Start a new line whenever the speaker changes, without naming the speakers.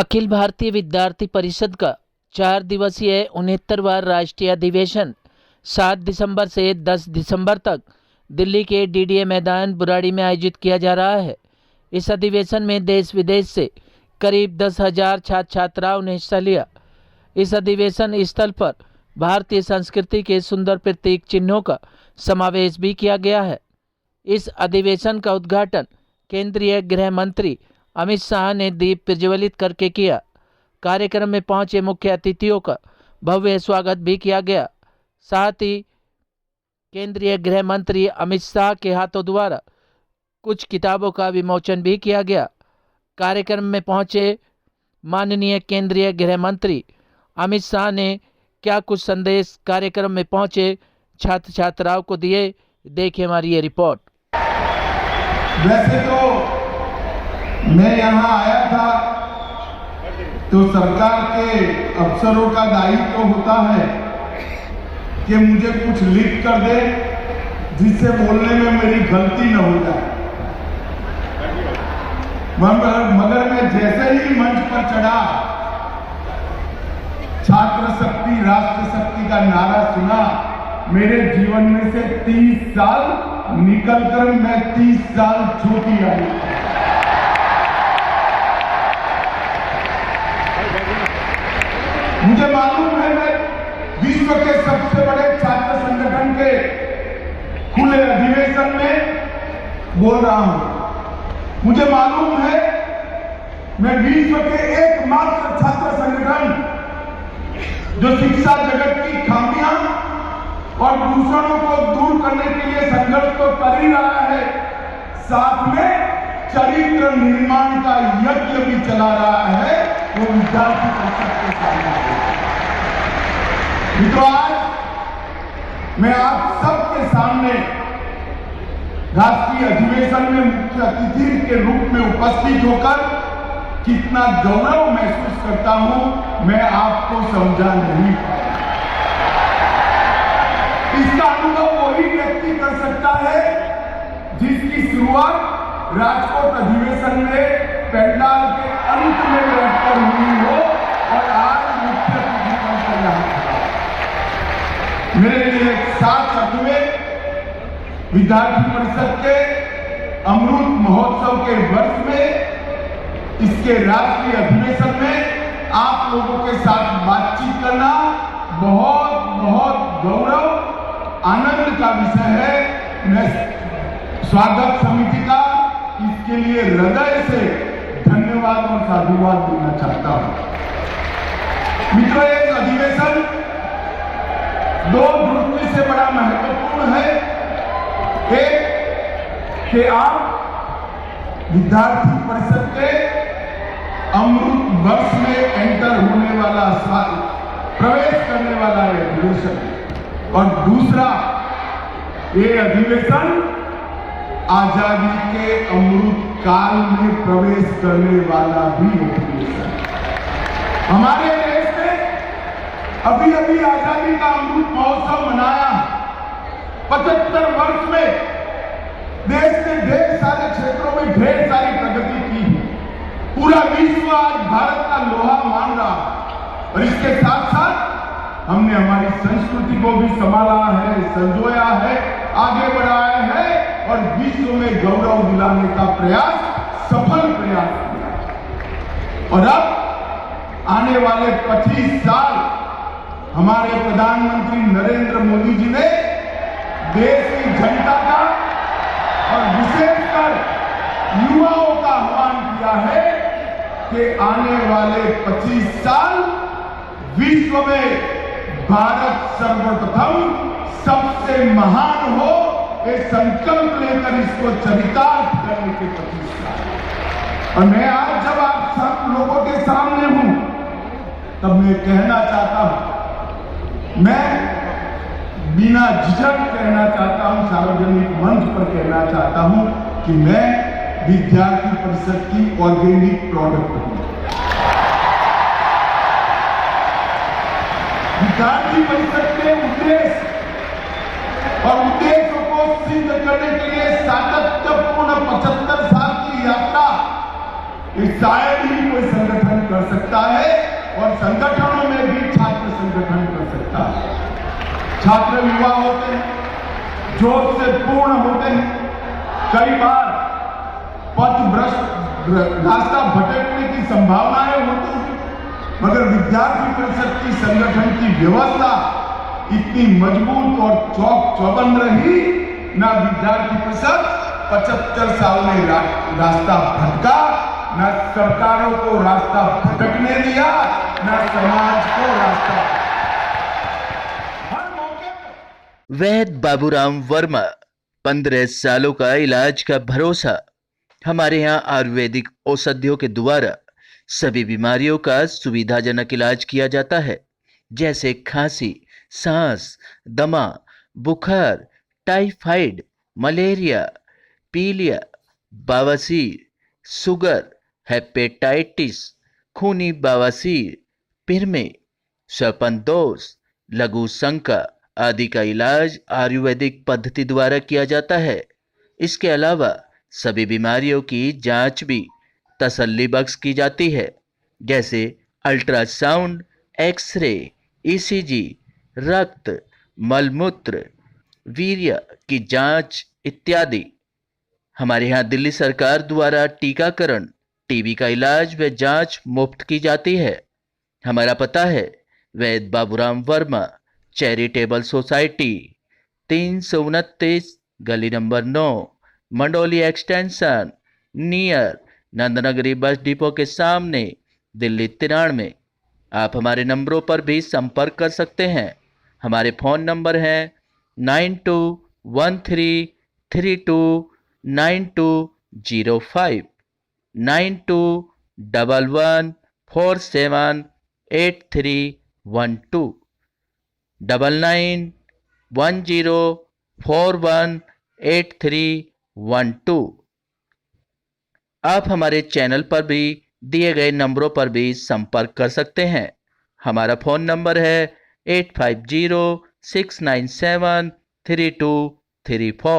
अखिल भारतीय विद्यार्थी परिषद का 4 दिवसीय 69वां राष्ट्रीय अधिवेशन 7 दिसंबर से 10 दिसंबर तक दिल्ली के डीडीए मैदान बुराड़ी में आयोजित किया जा रहा है। इस अधिवेशन में देश विदेश से करीब 10,000 छात्र छात्राओं ने हिस्सा लिया। इस अधिवेशन स्थल पर भारतीय संस्कृति के सुंदर प्रतीक चिन्हों का समावेश भी किया गया है। इस अधिवेशन का उद्घाटन केंद्रीय गृह मंत्री अमित शाह ने दीप प्रज्वलित करके किया। कार्यक्रम में पहुंचे मुख्य अतिथियों का भव्य स्वागत भी किया गया। साथ ही केंद्रीय गृह मंत्री अमित शाह के हाथों द्वारा कुछ किताबों का विमोचन भी किया गया। कार्यक्रम में पहुंचे माननीय केंद्रीय गृह मंत्री अमित शाह ने क्या कुछ संदेश कार्यक्रम में पहुंचे छात्र छात्राओं को दिए, देखिए हमारी ये रिपोर्ट।
वैसे तो मैं यहाँ आया था तो सरकार के अफसरों का दायित्व तो होता है कि मुझे कुछ लिख कर दे जिससे बोलने में मेरी गलती न हो जाए। मगर मैं जैसे ही मंच पर चढ़ा, छात्र शक्ति राष्ट्र शक्ति का नारा सुना, मेरे जीवन में से 30 साल निकलकर मैं 30 साल छोटी आई। मुझे मालूम है मैं विश्व के सबसे बड़े छात्र संगठन के खुले अधिवेशन में बोल रहा हूं। मुझे मालूम है मैं विश्व के एकमात्र छात्र संगठन जो शिक्षा जगत की खामियां और दूषणों को दूर करने के लिए संघर्ष तो कर ही रहा है, साथ में चरित्र निर्माण का यज्ञ भी चला रहा है, वो विद्यार्थी परिषद के सामने। मित्रों, आज मैं आप सबके सामने राष्ट्रीय अधिवेशन में मुख्य अतिथि के रूप में उपस्थित होकर कितना गौरव महसूस करता हूं, मैं आपको समझा नहीं पाया। इसका अनुभव वही व्यक्ति कर सकता है जिसकी शुरुआत राजकोट अधिवेशन में पंडाल के अंत में बैठकर हुई हो और आज मुख्य अतिथि बनकर यहाँ। मेरे लिए सात में विद्यार्थी परिषद के अमृत महोत्सव के वर्ष में इसके राष्ट्रीय अधिवेशन में आप लोगों के साथ बातचीत करना बहुत बहुत गौरव आनंद का विषय है। मैं स्वागत समिति का इसके लिए हृदय से धन्यवाद और साधुवाद देना चाहता हूं। मित्रों, एक अधिवेशन दो दृष्टि से बड़ा महत्वपूर्ण है। एक कि आप विद्यार्थी परिषद के अमृत वर्ष में एंटर होने वाला साल, प्रवेश करने वाला ये अधिवेशन, और दूसरा ये अधिवेशन आजादी के अमृत काल में प्रवेश करने वाला भी अधिवेशन। हमारे देश ने अभी अभी आजादी का अमृत महोत्सव मनाया। 75 वर्ष में देश ने ढेर सारे क्षेत्रों में ढेर सारी प्रगति की। पूरा विश्व आज भारत का लोहा मान रहा, और इसके साथ साथ हमने हमारी संस्कृति को भी संभाला है, संजोया है, आगे बढ़ाया है और विश्व में गौरव दिलाने का प्रयास, सफल प्रयास किया। और अब आने वाले 25 साल हमारे प्रधानमंत्री नरेंद्र मोदी जी ने देश की जनता का और विशेषकर युवाओं का आह्वान किया है कि आने वाले 25 साल विश्व में भारत सर्वप्रथम सबसे महान हो, ये संकल्प लेकर इसको चरितार्थ करने के 25 साल। और मैं आज जब आप सब लोगों के सामने हूं तब मैं कहना चाहता हूं, मैं बिना झिझक कहना चाहता हूं, सार्वजनिक मंच पर कहना चाहता हूं कि मैं विद्यार्थी परिषद की ऑर्गेनिक प्रोडक्ट हूं। विद्यार्थी परिषद के उद्देश्य और उद्देश्यों को सिद्ध करने के लिए सातत्यपूर्ण 75 साल की यात्रा शायद ही कोई संगठन कर सकता है और संगठनों में भी छात्र संगठन कर सकता है। छात्र युवा होते हैं, जोश से पूर्ण होते हैं, कई बार पथभ्रष्ट रास्ता भटकने की संभावनाएं होती हैं, मगर विद्यार्थी परिषद की संगठन की व्यवस्था इतनी मजबूत और चौबंद रही, ना विद्यार्थी परिषद 75 साल में रास्ता भटका, न सरकारों को रास्ता भटकने दिया, न समाज को रास्ता। हर मौके पर
वैद्य बाबूराम वर्मा, 15 सालों का इलाज का भरोसा। हमारे यहाँ आयुर्वेदिक औषधियों के द्वारा सभी बीमारियों का सुविधाजनक इलाज किया जाता है, जैसे खांसी, सांस, दमा, बुखार, टाइफाइड, मलेरिया, पीलिया, बवासीर, शुगर, हेपेटाइटिस, खूनी बवासीर, पिरमे, श्वपनदोष, लघु शंका आदि का इलाज आयुर्वेदिक पद्धति द्वारा किया जाता है। इसके अलावा सभी बीमारियों की जांच भी तसल्ली बख्श की जाती है, जैसे अल्ट्रासाउंड, एक्सरे, ईसीजी, रक्त, मलमूत्र, वीर्य की जांच इत्यादि। हमारे यहाँ दिल्ली सरकार द्वारा टीकाकरण, टीबी का इलाज व जांच मुफ्त की जाती है। हमारा पता है वैद्य बाबूराम वर्मा चैरिटेबल सोसाइटी, 329 गली number 9, Mandoli extension, near Nand Nagri bus depot के सामने, दिल्ली 93। आप हमारे नंबरों पर भी संपर्क कर सकते हैं। हमारे फ़ोन नंबर हैं 9213329205, 9211478312, 9910418312। आप हमारे चैनल पर भी दिए गए नंबरों पर भी संपर्क कर सकते हैं। हमारा फ़ोन नंबर है 8506973234।